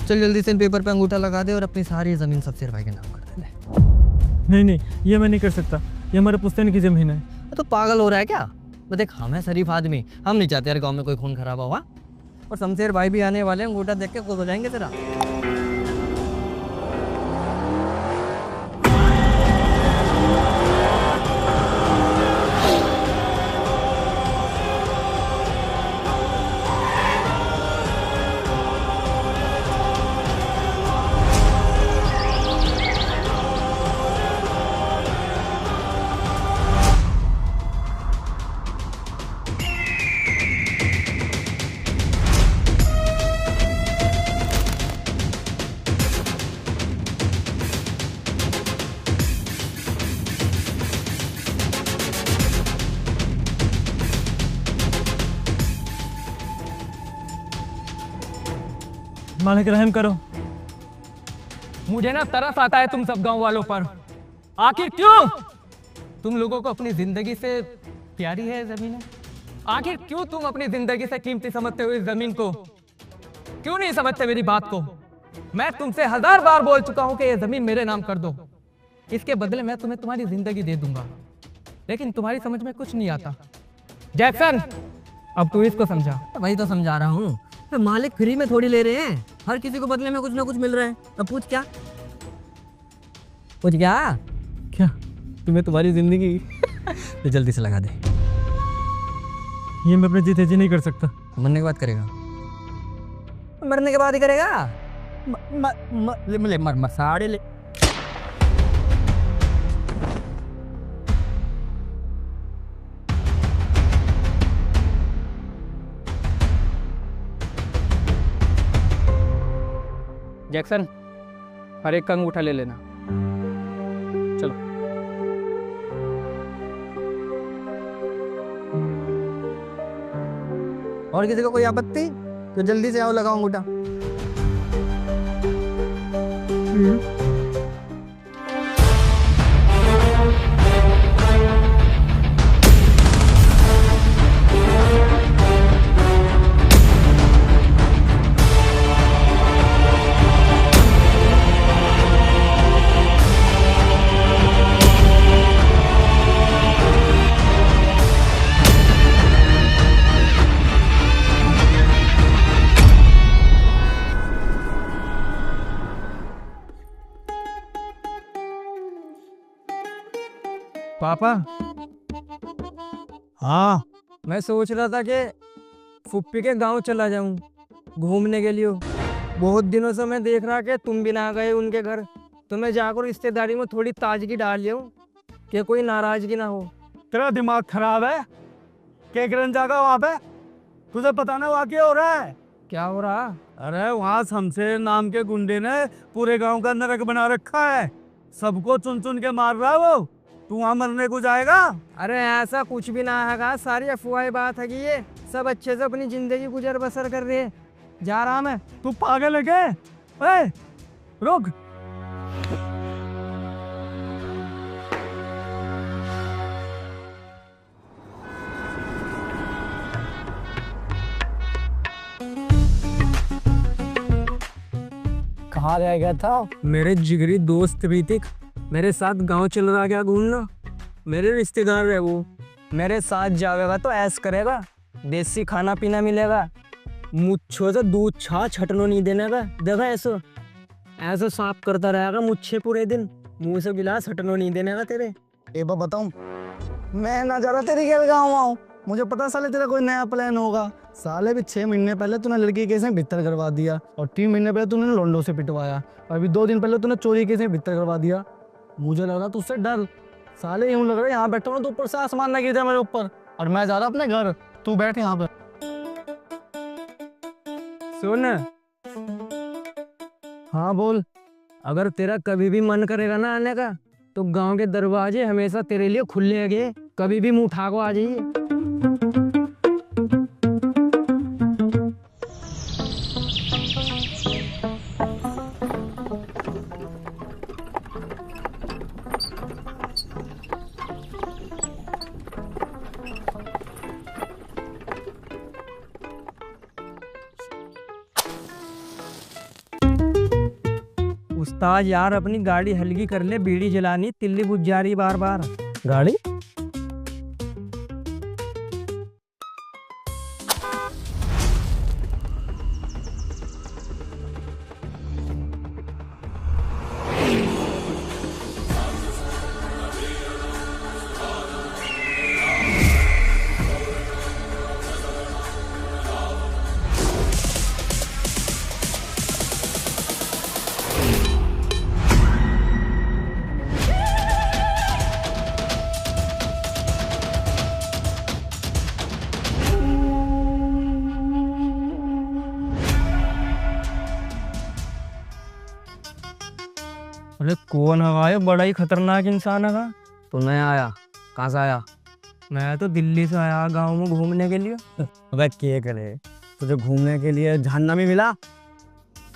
चल जल्दी से इन पेपर पे अंगूठा लगा दे और अपनी सारी ज़मीन शमशेर भाई के नाम कर दे। नहीं नहीं, ये मैं नहीं कर सकता, ये हमारे पुश्तैनी की ज़मीन है। तो पागल हो रहा है क्या? देख हम है शरीफ आदमी, हम नहीं चाहते यार गाँव में कोई खून खराबा हुआ। और शमशेर भाई भी आने वाले, अंगूठा देख के खुश हो जाएंगे तेरा। मालिक रहम करो। मुझे ना तरस आता है तुम सब गांव वालों पर। आखिर क्यों तुम लोगों को अपनी जिंदगी से प्यारी है जमीन? आखिर क्यों तुम अपनी जिंदगी से कीमती समझते हो इस जमीन को? क्यों नहीं समझते मेरी बात को? मैं तुमसे 1000 बार बोल चुका हूं कि ये जमीन मेरे नाम कर दो, इसके बदले मैं तुम्हें तुम्हारी जिंदगी दे दूंगा, लेकिन तुम्हारी समझ में कुछ नहीं आता। जैक्सन, अब तू इसको समझा। वही तो समझा रहा हूँ, तो मालिक फ्री में थोड़ी ले रहे हैं, हर किसी को बदले में कुछ ना कुछ मिल रहा है। अब पूछ क्या? पूछ क्या? क्या? तुम्हें तुम्हारी ज़िंदगी तो जल्दी से लगा दे। ये मैं अपने जीते जी नहीं कर सकता। मरने के बाद करेगा? मरने के बाद ही करेगा? ले मर साड़े ले। जैक्सन, हर एक का अंगूठा ले लेना। चलो। और किसी को कोई आपत्ति तो जल्दी से आओ, लगाओ अंगूठा। पापा। हाँ, मैं सोच रहा था कि फुप्पी के गांव चला जाऊं घूमने के लिए। बहुत दिनों से मैं देख रहा कि तुम भी ना गए उनके घर, तो मैं जाकर रिश्तेदारी में थोड़ी ताजगी डाल लिया कि कोई नाराजगी ना हो। तेरा दिमाग खराब है? क्या करने जाएगा वहाँ पे? तुझे पता ना वहाँ क्या हो रहा है? क्या हो रहा? अरे वहाँ शमशेर नाम के गुंडे ने पूरे गांव का नरक बना रखा है, सबको चुन चुन के मार रहा है वो। तू वहाँ मरने को जाएगा? अरे ऐसा कुछ भी ना है, सारी अफवाह बात है कि ये सब अच्छे से अपनी जिंदगी गुजर बसर कर रहे हैं। जा रहा मैं। तू पागल है क्या? ओए, रुक। कहाँ रह गया था? मेरे जिगरी दोस्त ऋतिक मेरे साथ गांव चल रहा क्या घूमना। मेरे रिश्तेदार है वो, मेरे साथ जाएगा तो ऐश करेगा, देसी खाना पीना मिलेगा, मुच्छों से दूध छाछ हटनो नहीं देने का। देखा ऐसा ऐसा साफ करता रहेगा मुच्छे पूरे दिन, मुंह से गिलास हटनो नहीं देने का तेरे। एक बार बताऊं, मैं ना जा रहा तेरे घर गाँव आऊँ, मुझे पता साले तेरा कोई नया प्लान होगा। साले भी 6 महीने पहले तूने लड़की केस में भित्तर करवा दिया, और 3 महीने पहले तूने लोंडो से पिटवाया, और अभी 2 दिन पहले तूने चोरी केस में भित्तर करवा दिया। मुझे लग रहा तुझसे डर। साले यूं लग रहा है यहाँ बैठा हूँ तो ऊपर से आसमान ना गिर जाए मेरे ऊपर, और मैं जा रहा अपने घर, तू बैठ यहाँ पे। सुन। हाँ बोल। अगर तेरा कभी भी मन करेगा ना आने का, तो गांव के दरवाजे हमेशा तेरे लिए खुले हैं, कभी भी मुंह उठा को आ जाइए। ताज यार अपनी गाड़ी हल्की कर ले, बीड़ी जलानी, तिल्ली बुझ जा रही बार बार। गाड़ी अरे कौन है ये? बड़ा ही खतरनाक इंसान है। तू नया आया? कहाँ से आया? मैं तो दिल्ली से आया गांव में घूमने के लिए। अबे क्या करे, तुझे घूमने के लिए जहन्नमी मिला?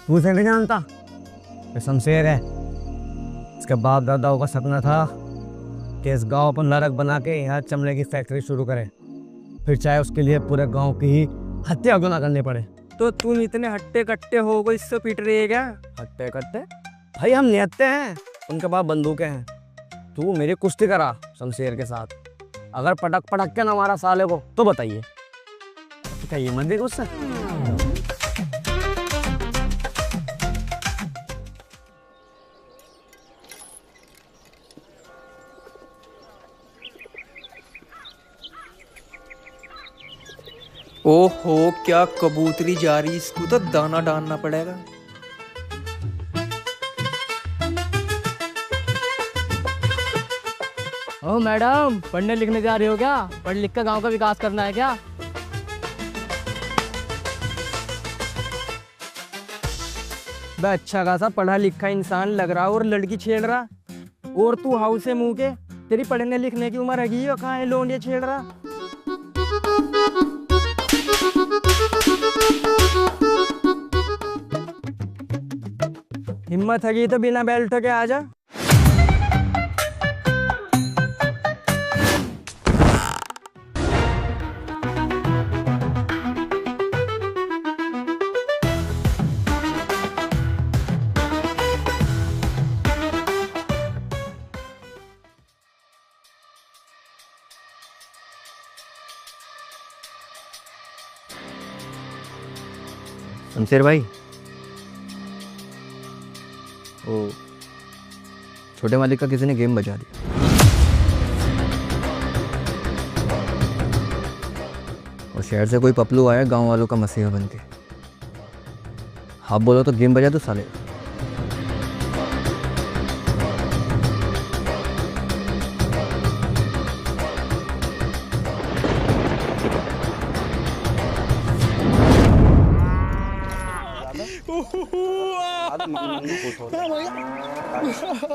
तू उसे नहीं जानता? ये शमशेर है। इसके बाप दादाओं का सपना था कि इस गांव पर नरक बना के यहाँ चमड़े की फैक्ट्री शुरू करे, फिर चाहे उसके लिए पूरे गांव की ही हत्या गुना करनी पड़े। तो तुम इतने हट्टे कट्टे हो गए, इससे पीट रही है क्या? हत्या करते भाई, हम निहत्ते हैं, उनके पास बंदूकें हैं। तू मेरी कुश्ती करा शमशेर के साथ, अगर पटक पटक के ना मारा साले को तो बताइए क्या ये मंदिर गुस्सा? ओहो क्या कबूतरी जा रही, इसको तो दाना डालना पड़ेगा। ओ मैडम, पढ़ने लिखने जा रही हो क्या? पढ़ लिख कर गांव का विकास करना है क्या? बे अच्छा खासा पढ़ा लिखा इंसान लग रहा और लड़की छेड़ रहा, और तू हाउस से मुंह के, तेरी पढ़ने लिखने की उम्र है हो, कहाँ है लोंडिया छेड़ रहा? हिम्मत है तो बिना बेल्ट के आ जा। शमशेर भाई, ओ छोटे मालिक का किसी ने गेम बजा दिया और शहर से कोई पपलू आया गांव वालों का मसीहा बन के। आप बोलो तो गेम बजा दो साले।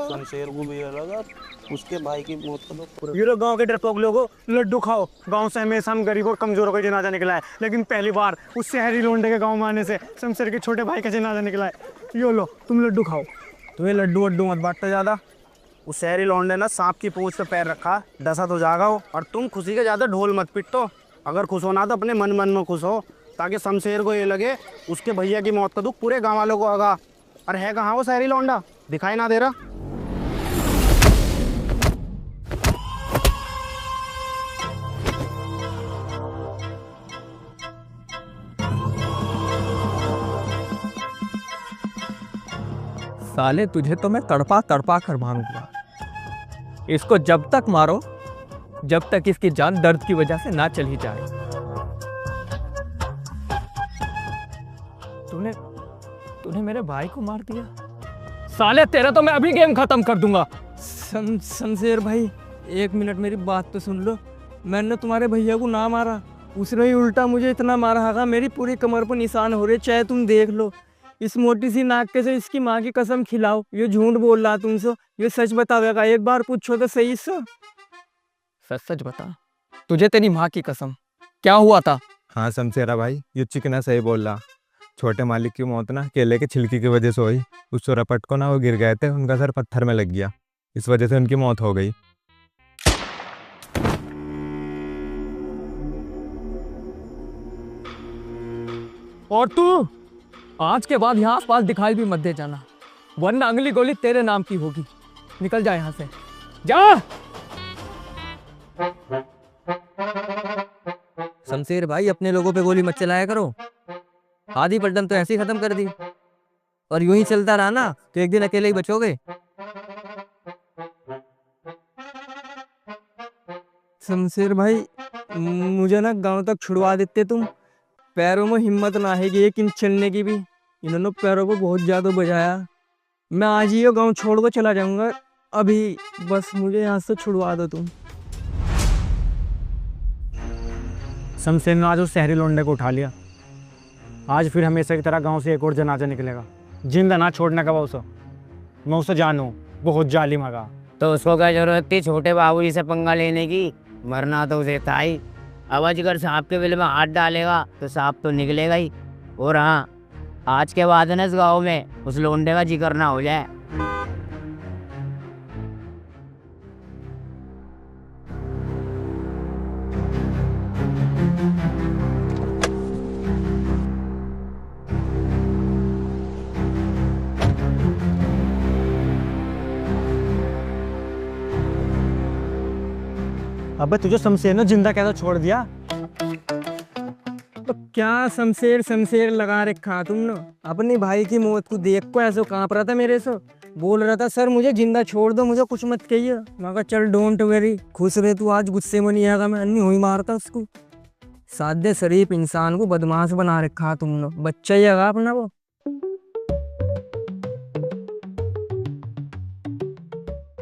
शमशेर को भी लगा, उसके भाई की मौत का तो ये लोग गांव के डरपोक लोगों, लड्डू खाओ। गांव से हमेशा हम गरीब और कमजोरों का जनाजा निकला है, लेकिन पहली बार उस शहरी लोंडे के गांव में आने से शमशेर के छोटे भाई का जनाजा निकला है। यो लो तुम लड्डू खाओ। तुम्हें लड्डू वड्डू मत बांटता ज़्यादा। उस शहरी लौंडे ना सांप की पूंछ पे पैर रखा, डसा तो जागा हो। और तुम खुशी के ज़्यादा ढोल मत पिटो। अगर खुश होना तो अपने मन मन में खुश हो, ताकि शमशेर को ये लगे उसके भैया की मौत का दुख पूरे गाँव वालों को होगा। अरे है कहाँ वो शहरी लौंडा, दिखाई ना दे रहा? साले तुझे तो मैं तड़पा तड़पा कर मारूंगा। इसको जब तक मारो जब तक इसकी जान दर्द की वजह से ना चली जाए। तूने मेरे भाई को मार दिया। साले तेरा तो मैं अभी गेम खत्म कर दूंगा। शमशेर भाई, एक मिनट मेरी बात तो सुन लो। मैंने तुम्हारे भैया को ना मारा, उसने ही उल्टा मुझे इतना मारा है, मेरी पूरी कमर पर निशान हो रहे, चाहे तुम देख लो। इस मोटी सी नाक के से इसकी माँ की कसम खिलाओ, ये झूठ बोल रहा तुमसे, ये सच बतावेगा। एक बार पूछो तो सही से। सच सच बता, तुझे तेरी माँ की कसम, क्या हुआ था? हाँ शमशेरा भाई, ये चिकना सही बोल रहा। छोटे मालिक की मौत ना केले के छिलके की वजह से हुई। उस चोरापट को ना वो गिर गए थे, उनका सर पत्थर में लग गया, इस वजह से उनकी मौत हो गई। और तू आज के बाद यहाँ आसपास दिखाई भी मत दे जाना, वरना अगली गोली तेरे नाम की होगी। निकल जा यहाँ से, जा। शमशेर भाई, अपने लोगों पे गोली मत चलाया करो। आधी पलटन तो ऐसे ही खत्म कर दी, और यूं ही चलता रहा ना तो एक दिन अकेले ही बचोगे। शमशेर भाई, मुझे ना गांव तक छुड़वा देते तुम। पैरों में हिम्मत ना है कि एक इंच चलने की भी। इन्होंने पैरों को बहुत ज्यादा बजाया। मैं आज ही ये गांव छोड़ कर चला जाऊंगा अभी। बस मुझे यहाँ से छुड़वा दो तुम। शमशेर ने आज उस शहरी लोंडे को उठा लिया। आज फिर हमेशा की तरह गांव से एक और जनाजा निकलेगा। जिंदा ना छोड़ने का उसे। मैं उसे जानूं, बहुत जालिम है। तो उसको क्या जरूरत थी छोटे बाबूजी से पंगा लेने की? मरना तो उसे था ही। अब अजगर सांप के बिल में हाथ डालेगा तो सांप तो निकलेगा ही। और हाँ, आज के बाद ना इस गाँव में उस लोंडे का जिक्र ना हो जाए। अबे तुझे शमशेर ने जिंदा कैसे छोड़ दिया? तो क्या शमशेर शमशेर लगा रखा तुमने? अपने भाई की मौत को देख को ऐसे कांप रहा था मेरे से। बोल रहा था सर मुझे जिंदा छोड़ दो, मुझे कुछ मत कहिए। मैं कहा चल डोंट वेरी, खुश रहे तू। आज गुस्से में नहीं आएगा, मैं अन्नी हुई मारता उसको। सादे शरीफ इंसान को बदमाश बना रखा तुमने। बच्चा ही है अपना वो।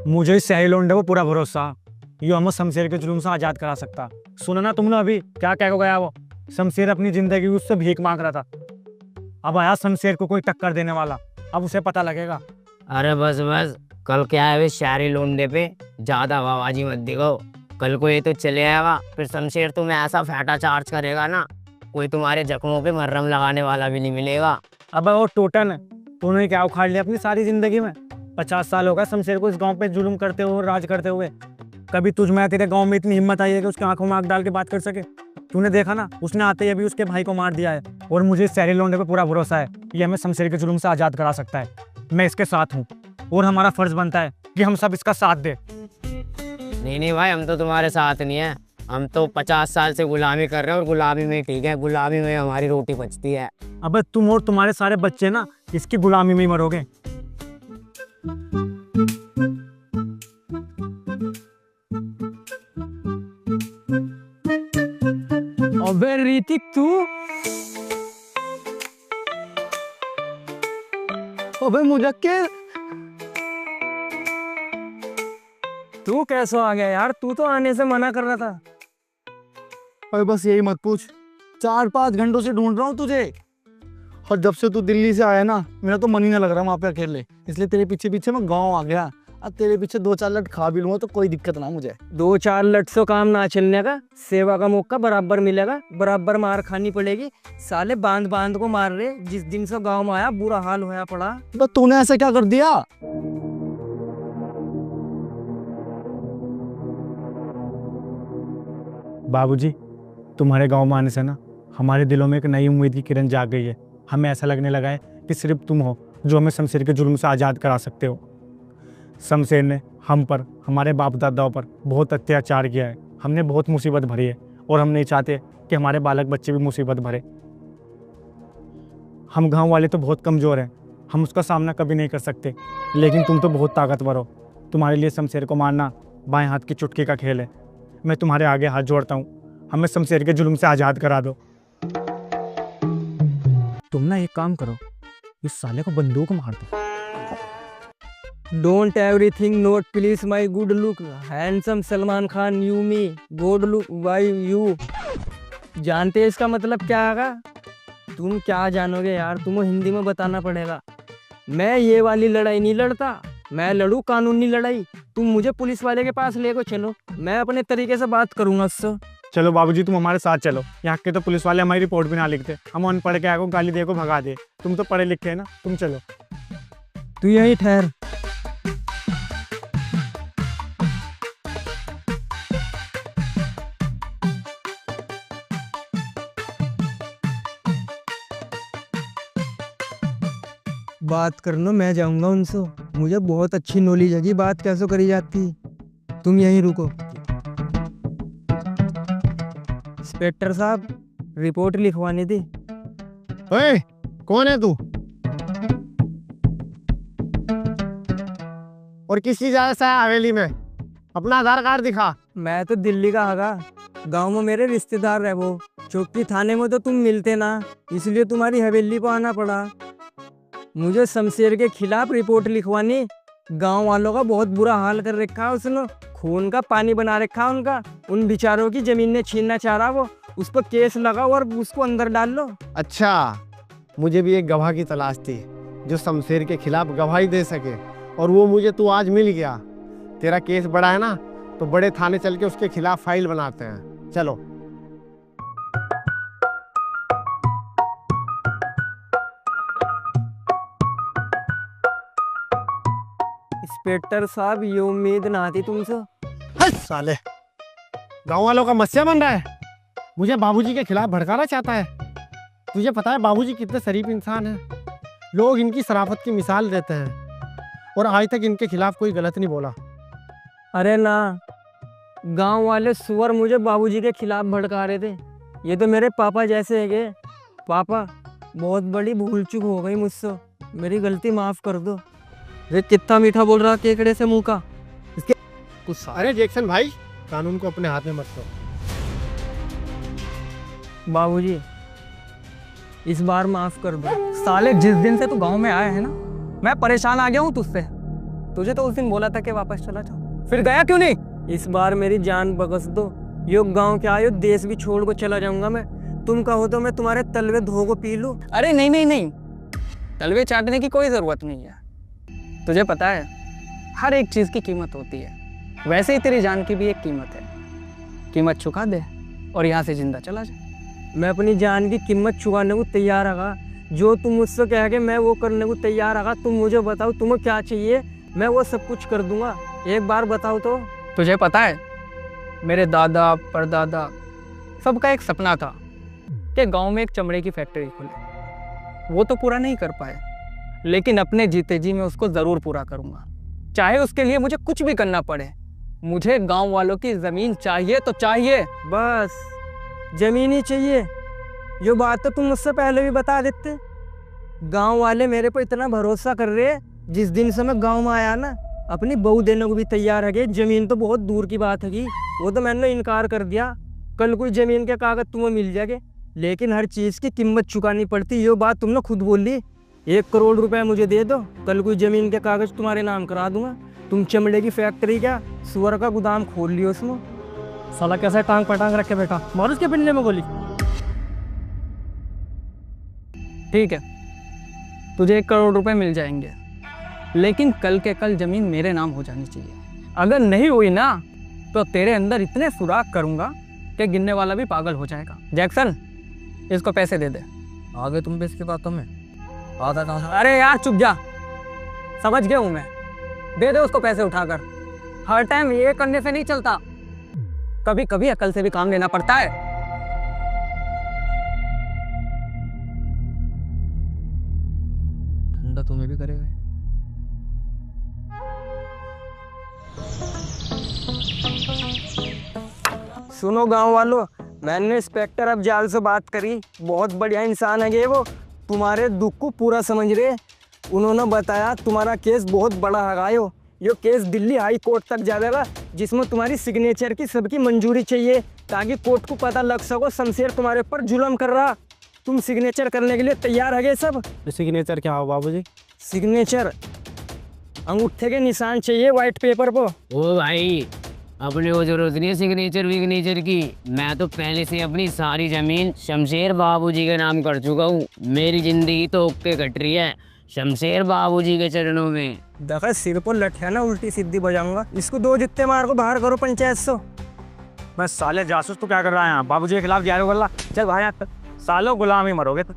मुझे इस शहरी लोंडे को पूरा भरोसा, ये हमें शमशेर के जुल्म से आजाद करा सकता। सुना ना तुमने अभी क्या कह को गया वो? शमशेर अपनी जिंदगी उससे भीख मांग रहा था। अब आया शमशेर को कोई टक्कर देने वाला। अब उसे पता लगेगा। अरे बस बस, कल क्या है वे शहरी लोंडे पे ज्यादा आवाजी मत दिखाओ। कल को ये तो चले आएगा, फिर शमशेर तुम्हें ऐसा फैटा चार्ज करेगा ना, कोई तुम्हारे जख्मों पे मरहम लगाने वाला भी नहीं मिलेगा। अब वो टोटन, तूने क्या उखाड़ लिया अपनी सारी जिंदगी में? 50 साल हो गया शमशेर को इस गांव पे जुल्म करते हुए, राज करते हुए। कभी तुझ में तेरे गांव में इतनी हिम्मत आई है कि उसके आंखों में आंख डाल के बात कर सके? तूने देखा ना, उसने आते ही अभी उसके भाई को मार दिया है। और मुझे इस शहरी लोंडे पे पूरा भरोसा है, ये हमें शमशेर के जुल्म से आजाद करा सकता है। मैं इसके साथ हूँ और हमारा फर्ज बनता है कि हम सब इसका साथ दें। नहीं भाई, हम तो तुम्हारे साथ नहीं है। हम तो 50 साल से गुलामी कर रहे हैं और गुलामी में ठीक है, गुलामी में हमारी रोटी बचती है। अबे तुम और तुम्हारे सारे बच्चे ना इसकी गुलामी में ही मरोगे। अबे ऋतिक तू, अबे मुजक्किर, तू कैसे आ गया यार? तू तो आने से मना कर रहा था। अरे बस यही मत पूछ, 4-5 घंटों से ढूंढ रहा हूँ तुझे। और जब से तू दिल्ली से आया ना, मेरा तो मन ही ना लग रहा वहाँ पे अकेले। इसलिए तेरे पीछे पीछे मैं गाँव आ गया। अब तेरे पीछे 2-4 लट खा भी लूँगा तो कोई दिक्कत ना मुझे। 2-4 लट से काम ना चलने का, सेवा का मौका बराबर मिलेगा, बराबर मार खानी पड़ेगी। साले बांध बांध को मार रहे। जिस दिन से गांव में आया बुरा हाल होया पड़ा। तो तूने ऐसा क्या कर दिया? बाबूजी, तुम्हारे गांव में आने से ना हमारे दिलों में एक नई उम्मीद की किरण जाग गई है। हमें ऐसा लगने लगा है कि सिर्फ तुम हो जो हमें शमशेर के जुल्म से आज़ाद करा सकते हो। शमशेर ने हम पर, हमारे बाप दादाओं पर बहुत अत्याचार किया है। हमने बहुत मुसीबत भरी है और हम नहीं चाहते कि हमारे बालक बच्चे भी मुसीबत भरे। हम गांव वाले तो बहुत कमज़ोर हैं, हम उसका सामना कभी नहीं कर सकते, लेकिन तुम तो बहुत ताकतवर हो। तुम्हारे लिए शमशेर को मारना बाएं हाथ की चुटकी का खेल है। मैं तुम्हारे आगे हाथ जोड़ता हूँ, हमें शमशेर के जुल्म से आज़ाद करा दो। तुम ना एक काम करो, इस साले को बंदूक मार दो। Don't everything note please my good look, handsome Salman Khan you me, good look why you. जानते हैं इसका मतलब क्या आगा? तुम क्या जानोगे यार, तुम्हें हिंदी में बताना पड़ेगा। मैं ये वाली लड़ाई नहीं लड़ता, मैं लड़ू कानूनी लड़ाई। तुम मुझे पुलिस वाले के पास लेको चलो, मैं अपने तरीके से बात करूंगा उससे। चलो बाबूजी, तुम हमारे साथ चलो। यहाँ के तो पुलिस वाले हमारी रिपोर्ट भी ना लिखते, हम अनपढ़ के आगे गाली दे को भगा दे। तुम तो पढ़े लिखे हैं ना, तुम चलो। तू यहीं ठहर। बात करना, मैं जाऊंगा उनसे। मुझे बहुत अच्छी नॉलेज है कि बात कैसे करी जाती। तुम यहीं रुको। इंस्पेक्टर साहब, रिपोर्ट लिखवानी थी। ओए, कौन है तू और किस चीज आया है हवेली में? अपना आधार कार्ड दिखा। मैं तो दिल्ली का हगा, गांव में मेरे रिश्तेदार है वो। चौकी थाने में तो तुम मिलते ना, इसलिए तुम्हारी हवेली पर आना पड़ा। मुझे शमशेर के खिलाफ रिपोर्ट लिखवानी। गांव वालों का बहुत बुरा हाल कर रखा है उसने, खून का पानी बना रखा है उनका। उन बेचारों की जमीन छीनना चाह रहा वो, उस पर केस लगाओ और उसको अंदर डाल लो। अच्छा, मुझे भी एक गवाह की तलाश थी जो शमशेर के खिलाफ गवाही दे सके, और वो मुझे तू आज मिल गया। तेरा केस बड़ा है ना, तो बड़े थाने चल के उसके खिलाफ फाइल बनाते हैं। चलो। इंस्पेक्टर साहब, ये उम्मीद ना थी तुमसे। हट साले, गांव वालों का मस्या बन रहा है, मुझे बाबूजी के खिलाफ भड़काना चाहता है। तुझे पता है बाबूजी कितने शरीफ इंसान हैं, लोग इनकी शराफत की मिसाल देते हैं, और आज तक इनके खिलाफ कोई गलत नहीं बोला। अरे ना, गांव वाले सुअर मुझे बाबूजी के खिलाफ भड़का रहे थे। ये तो मेरे पापा जैसे है के। पापा, बहुत बड़ी भूल चूक हो गई मुझसे, मेरी गलती माफ कर दो। ये कितना मीठा बोल रहा केकड़े से मुंह का। इसके कुछ अरे जैक्सन भाई, कानून को अपने हाथ में मत लो। बाबूजी, इस बार माफ कर दो। साले, जिस दिन से तू गांव में आया है ना, मैं परेशान आ गया हूँ तुझसे। तुझे तो उस दिन बोला था कि वापस चला जाओ, फिर गया क्यों नहीं? इस बार मेरी जान बख्श दो। यो गांव के आयो, देश भी छोड़ को चला जाऊंगा मैं। तुम कहो तो मैं तुम्हारे तलवे धो को पी लूं। अरे नहीं नहीं नहीं, तलवे चाटने की कोई जरूरत नहीं है। तुझे पता है, हर एक चीज की कीमत होती है, वैसे ही तेरी जान की भी एक कीमत है। कीमत चुका दे और यहाँ से जिंदा चला जा। मैं अपनी जान की कीमत चुकाने को तैयार रहा। जो तुम मुझसे कह के मैं वो करने को तैयार रहा। तुम मुझे बताओ तुम्हें क्या चाहिए, मैं वो सब कुछ कर दूंगा। एक बार बताओ तो। तुझे पता है, मेरे दादा परदादा सबका एक सपना था कि गांव में एक चमड़े की फैक्ट्री खुले। वो तो पूरा नहीं कर पाए, लेकिन अपने जीते जी मैं उसको ज़रूर पूरा करूंगा, चाहे उसके लिए मुझे कुछ भी करना पड़े। मुझे गांव वालों की ज़मीन चाहिए तो चाहिए। बस जमीन ही चाहिए? ये बात तो तुम मुझसे पहले भी बता देते। गांव वाले मेरे पर इतना भरोसा कर रहे हैं, जिस दिन से मैं गांव में आया ना, अपनी बहू देने को भी तैयार है। कि जमीन तो बहुत दूर की बात है, वो तो मैंने इनकार कर दिया। कल कोई जमीन के कागज तुम्हें मिल जाएंगे, लेकिन हर चीज़ की कीमत चुकानी पड़ती। ये बात तुमने खुद बोल ली। 1 करोड़ रुपए मुझे दे दो, कल कोई जमीन के कागज तुम्हारे नाम करा दूंगा। तुम चमड़े की फैक्ट्री क्या, सुअर का गोदाम खोल लियो उसमें। साला कैसा टांग पटांग रखे बैठा, मार उसके पिंडे में गोली। ठीक है, तुझे 1 करोड़ रुपए मिल जाएंगे, लेकिन कल के कल जमीन मेरे नाम हो जानी चाहिए। अगर नहीं हुई ना, तो तेरे अंदर इतने सुराख करूंगा कि गिनने वाला भी पागल हो जाएगा। जैक्सन, इसको पैसे दे दे। आगे तुम भी इसकी बातों में आधा ना। अरे यार चुप जा, समझ गया हूं मैं। दे दे उसको पैसे उठाकर। हर टाइम ये करने से नहीं चलता, कभी कभी अकल से भी काम लेना पड़ता है। ठंडा तुम्हें भी करेगा। सुनो गांव वालों, मैंने इंस्पेक्टर अफजाल से बात करी। बहुत बढ़िया इंसान है ये वो, तुम्हारे दुख को पूरा समझ रहे। उन्होंने बताया तुम्हारा केस बहुत बड़ा है। ये केस दिल्ली हाई कोर्ट तक जाएगा, जिसमें तुम्हारी सिग्नेचर की सबकी मंजूरी चाहिए, ताकि कोर्ट को पता लग सको शमशेर तुम्हारे ऊपर जुल्म कर रहा। तुम सिग्नेचर करने के लिए तैयार है सब? सिग्नेचर क्या हो बाबूजी? सिग्नेचर अंगूठे के निशान चाहिए व्हाइट पेपर पर। ओ भाई, अपने को जरूरत नहीं है सिग्नेचर विग्नेचर की। मैं तो पहले से अपनी सारी जमीन शमशेर बाबूजी के नाम कर चुका हूँ। मेरी जिंदगी तो ओके कट रही है शमशेर बाबूजी के चरणों में। देखा, सिर पर लठिया ना उल्टी सीधी बजाऊंगा। इसको 2 जित्ते मार को बाहर करो पंचायत से। मैं साले जासूस तो क्या कर रहा है यहाँ, बाबूजी के खिलाफ जा रहा। चल भाई, यहाँ सालों गुलाम ही मरोगे तो।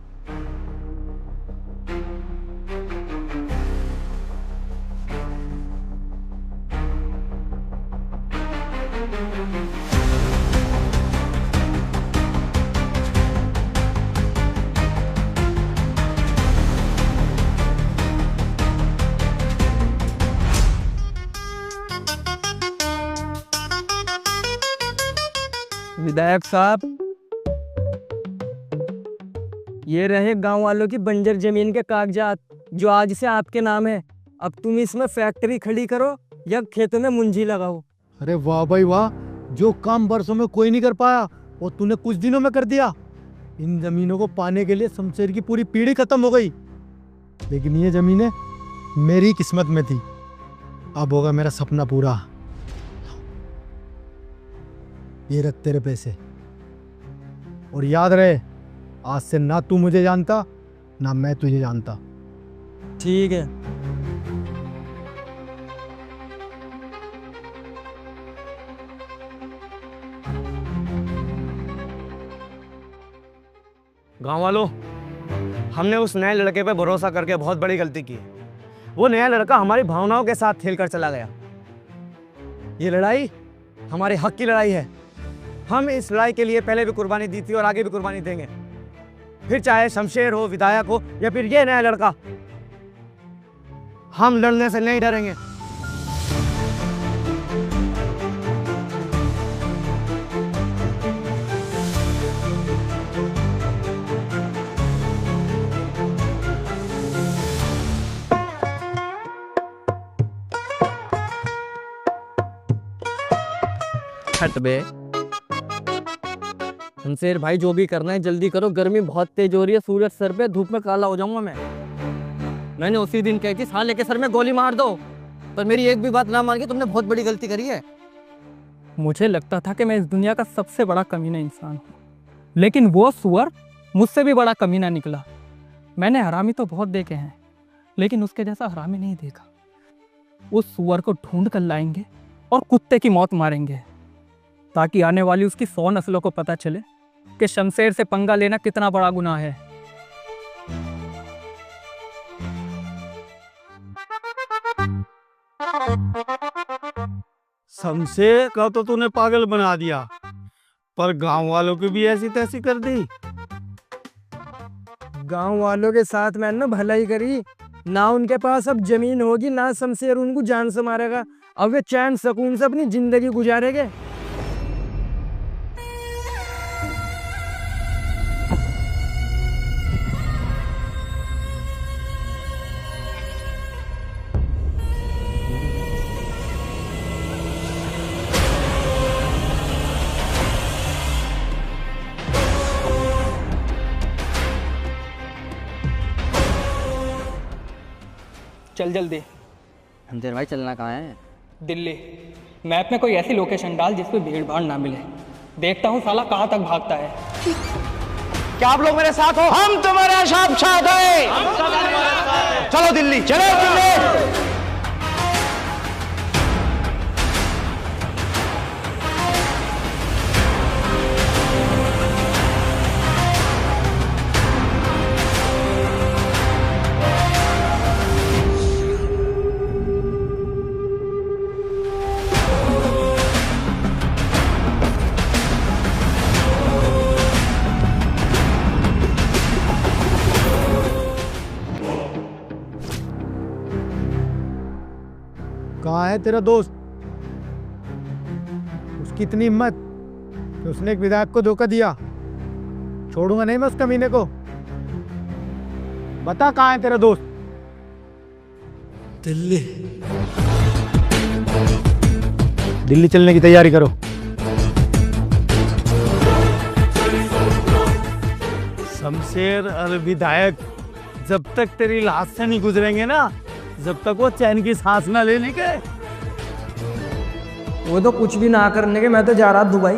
विधायक साहब, ये रहे गांव वालों की बंजर जमीन के कागजात जो आज से आपके नाम है। अब तुम इसमें फैक्ट्री खड़ी करो या खेतों में मुंजी लगाओ। अरे वाह भाई वाह, जो काम बरसों में कोई नहीं कर पाया वो तूने कुछ दिनों में कर दिया। इन जमीनों को पाने के लिए शमशेर की पूरी पीढ़ी खत्म हो गई, लेकिन ये जमीनें मेरी किस्मत में थी। अब होगा मेरा सपना पूरा। ये रख तेरे पैसे, और याद रहे आज से ना तू मुझे जानता ना मैं तुझे जानता। ठीक है। गांव वालों, हमने उस नए लड़के पे भरोसा करके बहुत बड़ी गलती की है। वो नया लड़का हमारी भावनाओं के साथ खेल कर चला गया। ये लड़ाई हमारे हक की लड़ाई है। हम इस लड़ाई के लिए पहले भी कुर्बानी दी थी और आगे भी कुर्बानी देंगे, फिर चाहे शमशेर हो, विधायक हो या फिर ये नया लड़का। हम लड़ने से नहीं डरेंगे। हट बे शमशेर भाई, जो भी करना है जल्दी करो, गर्मी बहुत तेज हो रही है, सूरज सर पे, धूप में काला हो जाऊंगा मैं। मैंने उसी दिन कही थी साले के सर में गोली मार दो, पर मेरी एक भी बात ना मान के तुमने बहुत बड़ी गलती करी है। मुझे लगता था कि मैं इस दुनिया का सबसे बड़ा कमीना इंसान हूँ, लेकिन वो सुअर मुझसे भी बड़ा कमीना निकला। मैंने हरामी तो बहुत देखे हैं, लेकिन उसके जैसा हरामी नहीं देखा। उस सुअर को ढूंढ कर लाएंगे और कुत्ते की मौत मारेंगे, ताकि आने वाली उसकी 100 नस्लों को पता चले कि शमशेर से पंगा लेना कितना बड़ा गुनाह है। शमशेर का तो तूने पागल बना दिया, पर गांव वालों की भी ऐसी तैसी कर दी। गांव वालों के साथ मैंने भलाई करी ना, उनके पास अब जमीन होगी ना शमशेर उनको जान से मारेगा। अब वे चैन सुकून से अपनी जिंदगी गुजारेंगे। चल जल्दी। शमशेर भाई चलना कहाँ है? दिल्ली। मैप में कोई ऐसी लोकेशन डाल जिसमें भीड़ भाड़ ना मिले। देखता हूँ साला कहाँ तक भागता है। क्या आप लोग मेरे साथ हो? हम तुम्हारे साथ हैं। चलो दिल्ली, चलो दिल्ली। कहाँ है तेरा दोस्त? उसकी इतनी हिम्मत कि उसने एक विधायक को धोखा दिया। छोड़ूंगा नहीं मैं उस कमीने को। बता कहाँ है तेरा दोस्त? दिल्ली। दिल्ली चलने की तैयारी करो। शमशेर और विधायक जब तक तेरी लाश से नहीं गुजरेंगे ना, जब तक वो चैन की सांस ना ले लेंगे। वो तो कुछ भी ना करने के, मैं तो जा रहा दुबई।